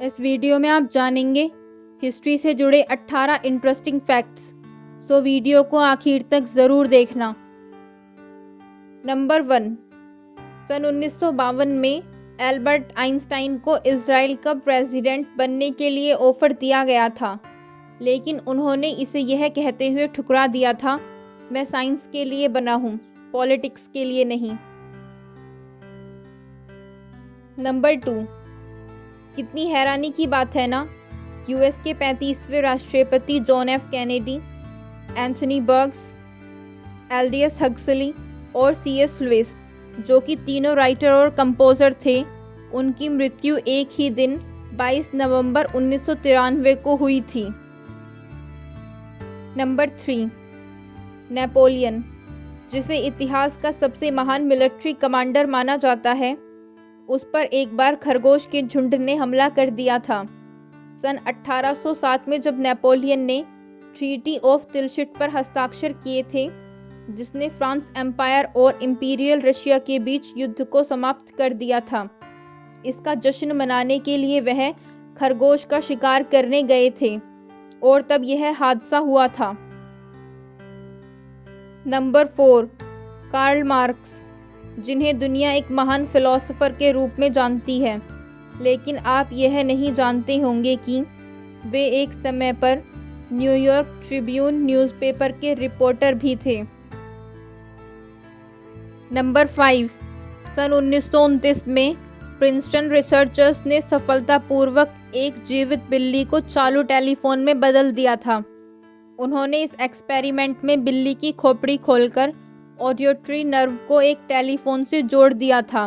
इस वीडियो में आप जानेंगे हिस्ट्री से जुड़े 18 इंटरेस्टिंग फैक्ट्स, सो वीडियो को आखिर तक जरूर देखना। नंबर 1। सन 1952 में एल्बर्ट आइंस्टाइन को इजराइल का प्रेसिडेंट बनने के लिए ऑफर दिया गया था, लेकिन उन्होंने इसे यह कहते हुए ठुकरा दिया था, मैं साइंस के लिए बना हूं, पॉलिटिक्स के लिए नहीं। नंबर 2। कितनी हैरानी की बात है ना, यूएस के 35वें राष्ट्रपति John F Kennedy, Anthony Burgess, Aldous Huxley और सीएस लुइस, जो कि तीनों राइटर और कंपोजर थे, उनकी मृत्यु एक ही दिन 22 नवंबर 1993 को हुई थी। नंबर 3। नेपोलियन, जिसे इतिहास का सबसे महान मिलिट्री कमांडर माना जाता है, उस पर एक बार खरगोश के झुंड ने हमला कर दिया था। सन 1807 में जब नेपोलियन ने ट्रीटी ऑफ तिलशिट पर हस्ताक्षर किए थे, जिसने फ्रांस एम्पायर और इंपीरियल रशिया के बीच युद्ध को समाप्त कर दिया था, इसका जश्न मनाने के लिए वह खरगोश का शिकार करने गए थे और तब यह हादसा हुआ था। नंबर 4। कार्ल मार्क्स, जिन्हें दुनिया एक महान फिलोसोफर के रूप में जानती है, लेकिन आप यह नहीं जानते होंगे कि वे एक समय पर न्यूयॉर्क ट्रिब्यून न्यूज़पेपर के रिपोर्टर भी थे। नंबर 5। सन 1929 में प्रिंसटन रिसर्चर्स ने सफलतापूर्वक एक जीवित बिल्ली को चालू टेलीफोन में बदल दिया था। उन्होंने इस एक्सपेरिमेंट में बिल्ली की खोपड़ी खोलकर ऑडियोट्री नर्व को एक टेलीफोन से जोड़ दिया था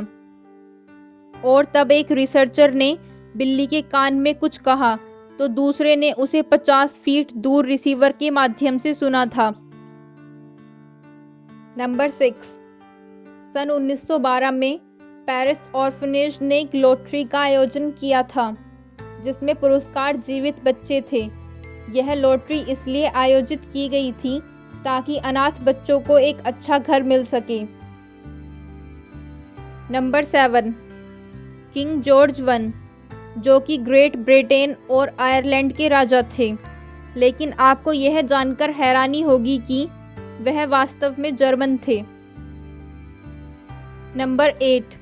और तब एक रिसर्चर ने बिल्ली के कान में कुछ कहा तो दूसरे ने उसे 50 फीट दूर रिसीवर के माध्यम से सुना था। नंबर 6। सन 1912 में पेरिस ऑर्फनेज ने एक लॉटरी का आयोजन किया था, जिसमें पुरस्कार जीवित बच्चे थे। यह लॉटरी इसलिए आयोजित की गई थी ताकि अनाथ बच्चों को एक अच्छा घर मिल सके। नंबर 7। किंग जॉर्ज I, जो कि ग्रेट ब्रिटेन और आयरलैंड के राजा थे, लेकिन आपको यह जानकर हैरानी होगी कि वह वास्तव में जर्मन थे। नंबर 8।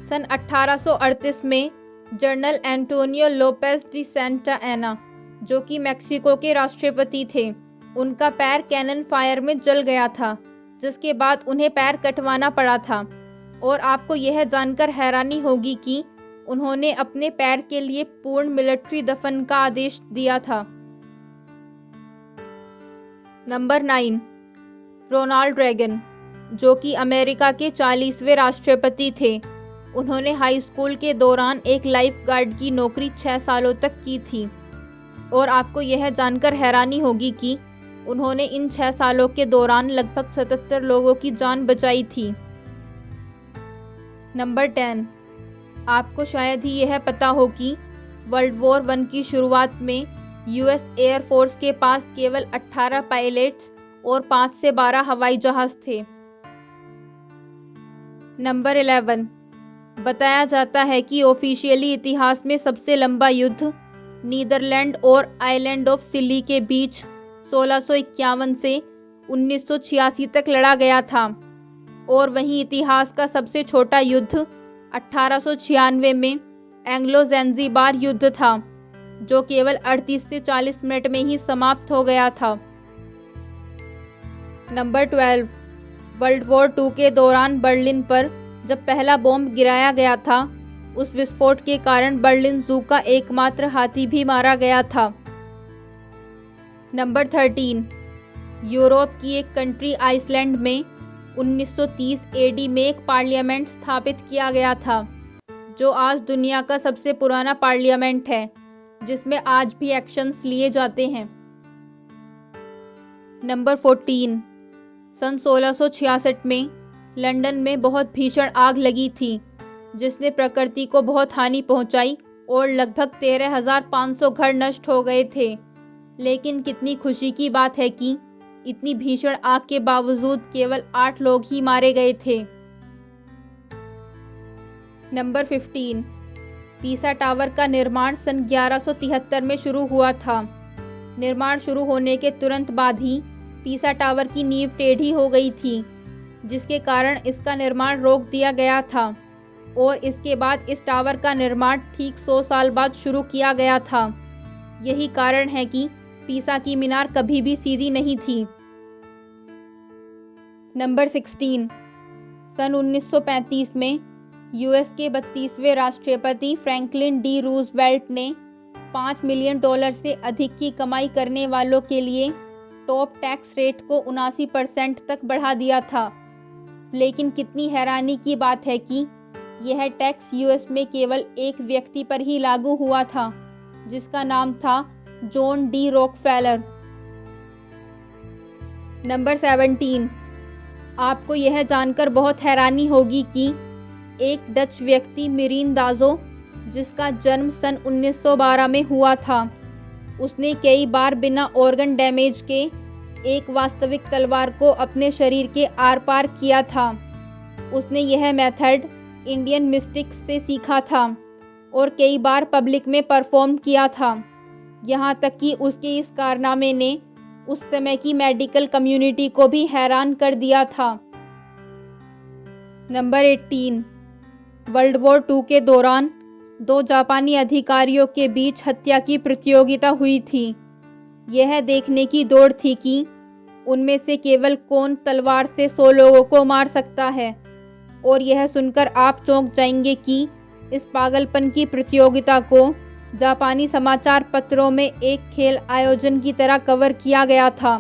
सन 1838 में general Antonio Lopez de Santa Anna, जो कि मेक्सिको के राष्ट्रपति थे, उनका पैर कैनन फायर में जल गया था, जिसके बाद उन्हें पैर कटवाना पड़ा था। और आपको यह जानकर हैरानी होगी कि उन्होंने अपने पैर के लिए पूर्ण मिलिट्री दफन का आदेश दिया था। नंबर 9। रोनाल्ड रेगन, जो कि अमेरिका के 40वें राष्ट्रपति थे, उन्होंने हाई स्कूल के दौरान एक लाइफ गार्ड की नौकरी 6 सालों तक की थी और आपको यह जानकर हैरानी होगी कि उन्होंने इन 6 सालों के दौरान लगभग 77 लोगों की जान बचाई थी। नंबर 10। आपको शायद ही यह पता हो कि वर्ल्ड वॉर I की शुरुआत में यूएस एयर फोर्स के पास केवल 18 पायलट्स और 5 से 12 हवाई जहाज थे। नंबर 11। बताया जाता है कि ऑफिशियली इतिहास में सबसे लंबा युद्ध नीदरलैंड और आइलैंड ऑफ सिली के बीच 1651 से 1986 तक लड़ा गया था, और वहीं इतिहास का सबसे छोटा युद्ध 1896 में एंग्लो ज़ैंज़िबार युद्ध था, जो केवल 38 से 40 मिनट में ही समाप्त हो गया था। नंबर 12। वर्ल्ड वॉर II के दौरान बर्लिन पर जब पहला बॉम्ब गिराया गया था, उस विस्फोट के कारण बर्लिन जू का एकमात्र हाथी भी मारा गया था। नंबर 13। यूरोप की एक कंट्री आइसलैंड में 1930 एडी में एक पार्लियामेंट स्थापित किया गया था, जो आज दुनिया का सबसे पुराना पार्लियामेंट है, जिसमें आज भी एक्शंस लिए जाते हैं। नंबर 14। सन 1666 में लंदन में बहुत भीषण आग लगी थी, जिसने प्रकृति को बहुत हानि पहुंचाई और लगभग 13,500 घर नष्ट हो गए थे। लेकिन कितनी खुशी की बात है कि इतनी भीषण आग के बावजूद केवल 8 लोग ही मारे गए थे। नंबर 15। पीसा टावर का निर्माण सन 1173 में शुरू हुआ था। निर्माण शुरू होने के तुरंत बाद ही पीसा टावर की नींव टेढ़ी हो गई थी, जिसके कारण इसका निर्माण रोक दिया गया था और इसके बाद इस टावर का निर्माण ठीक 100 साल बाद शुरू किया गया था। यही कारण है कि पीसा की मीनार कभी भी सीधी नहीं थी। नंबर 16। सन 1935 में यूएस के 32वें राष्ट्रपति फ्रैंकलिन डी रूजवेल्ट ने $5 मिलियन से अधिक की कमाई करने वालों के लिए टॉप टैक्स रेट को 79% तक बढ़ा दिया था। लेकिन कितनी हैरानी की बात है कि यह टैक्स यूएस में केवल एक व्यक्ति पर ही लागू हुआ था, जिसका नाम था जॉन डी रॉकफेलर। नंबर 17। आपको यह जानकर बहुत हैरानी होगी कि एक डच व्यक्ति मिरीन दाजो, जिसका जन्म सन 1912 में हुआ था, उसने कई बार बिना ऑर्गन डैमेज के एक वास्तविक तलवार को अपने शरीर के आर पार किया था। उसने यह मेथड इंडियन मिस्टिक्स से सीखा था और कई बार पब्लिक में परफॉर्म किया था। यहाँ तक कि उसके इस कारनामे ने उस समय की मेडिकल कम्युनिटी को भी हैरान कर दिया था। नंबर 18। वर्ल्ड वॉर II के दौरान 2 जापानी अधिकारियों के बीच हत्या की प्रतियोगिता हुई थी। यह देखने की दौड़ थी कि उनमें से केवल कौन तलवार से 100 लोगों को मार सकता है। और यह सुनकर आप चौंक जाएंगे कि इस पागलपन की प्रतियोगिता को जापानी समाचार पत्रों में एक खेल आयोजन की तरह कवर किया गया था।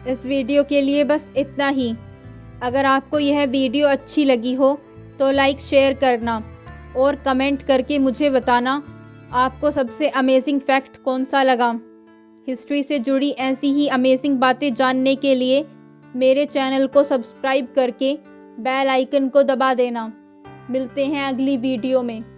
इस वीडियो के लिए बस इतना ही। अगर आपको यह वीडियो अच्छी लगी हो तो लाइक शेयर करना और कमेंट करके मुझे बताना आपको सबसे अमेजिंग फैक्ट कौन सा लगा। हिस्ट्री से जुड़ी ऐसी ही अमेजिंग बातें जानने के लिए मेरे चैनल को सब्सक्राइब करके बेल आइकन को दबा देना। मिलते हैं अगली वीडियो में।